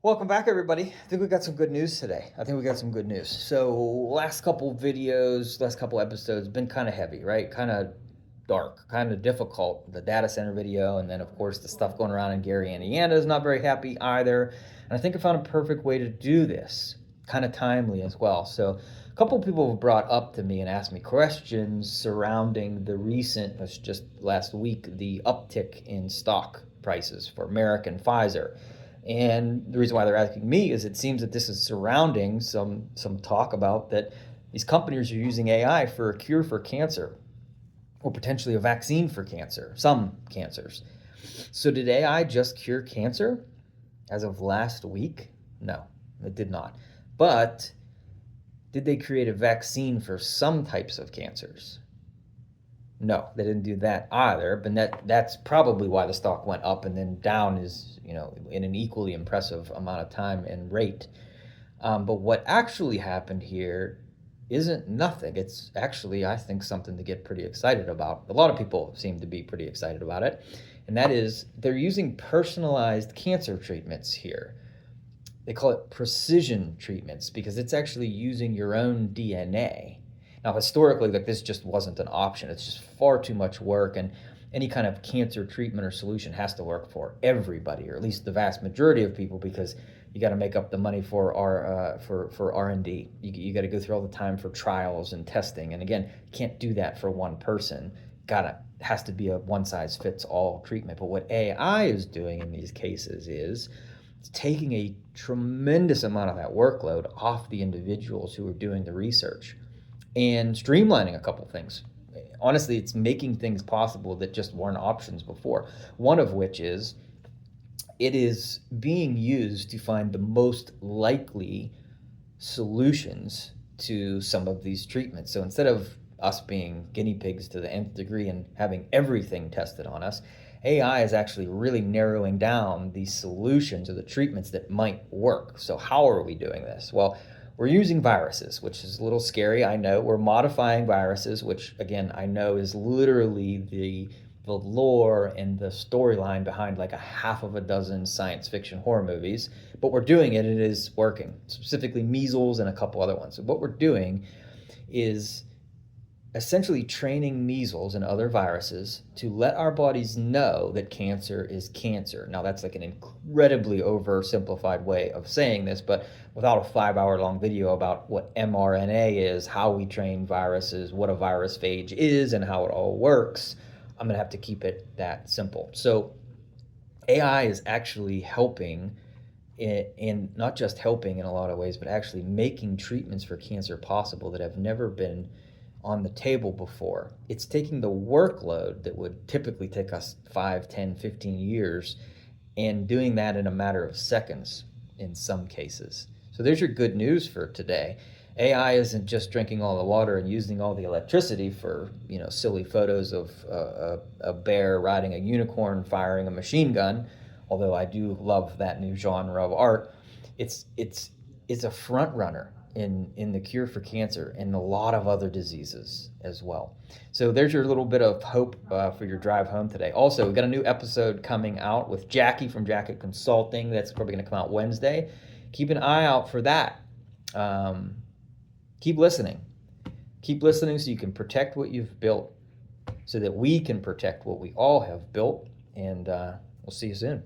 Welcome back, everybody. I think we got some good news today. So last couple videos, last couple episodes, been kind of heavy, right? Kind of dark, kind of difficult. The data center video, and then of course the stuff going around in Gary, Indiana is not very happy either. And I think I found a perfect way to do this, kind of timely as well. So a couple people have brought up to me and asked me questions surrounding the recent, was just last week, the uptick in stock prices for Merck and Pfizer. And the reason why they're asking me is it seems that this is surrounding some talk about that these companies are using AI for a cure for cancer or potentially a vaccine for cancer, some cancers. So did AI just cure cancer as of last week? No, it did not. But did they create a vaccine for some types of cancers? No, they didn't do that either. But that's probably why the stock went up and then down is, in an equally impressive amount of time and rate. But what actually happened here isn't nothing. It's actually, I think, something to get pretty excited about. A lot of people seem to be pretty excited about it. And that is they're using personalized cancer treatments here. They call it precision treatments because it's actually using your own DNA. Now, historically, like this just wasn't an option. It's just far too much work, and any kind of cancer treatment or solution has to work for everybody, or at least the vast majority of people, because you got to make up the money for R&D. You got to go through all the time for trials and testing, and again, you can't do that for one person. Has to be a one size fits all treatment. But what AI is doing in these cases is it's taking a tremendous amount of that workload off the individuals who are doing the research and streamlining a couple things. Honestly, it's making things possible that just weren't options before. One of which is it is being used to find the most likely solutions to some of these treatments. So instead of us being guinea pigs to the nth degree and having everything tested on us, AI is actually really narrowing down the solutions or the treatments that might work. So how are we doing this? Well, we're using viruses, which is a little scary, I know. We're modifying viruses, which again, I know is literally the lore and the storyline behind like a half of a dozen science fiction horror movies. But we're doing it, and it is working, specifically measles and a couple other ones. So what we're doing is essentially training measles and other viruses to let our bodies know that cancer is cancer. Now, that's like an incredibly oversimplified way of saying this, but without a 5-hour long video about what mRNA is, how we train viruses, what a virus phage is, and how it all works, I'm going to have to keep it that simple. So AI is actually helping in not just helping in a lot of ways, but actually making treatments for cancer possible that have never been on the table before. It's taking the workload that would typically take us 5, 10, 15 years and doing that in a matter of seconds in some cases. So there's your good news for today. AI isn't just drinking all the water and using all the electricity for, silly photos of a bear riding a unicorn firing a machine gun, although I do love that new genre of art. It's a front runner in the cure for cancer and a lot of other diseases as well. So there's your little bit of hope for your drive home today. Also, we've got a new episode coming out with Jackie from Jacket Consulting. That's probably going to come out Wednesday. Keep an eye out for that. Keep listening. Keep listening so you can protect what you've built, so that we can protect what we all have built. And we'll see you soon.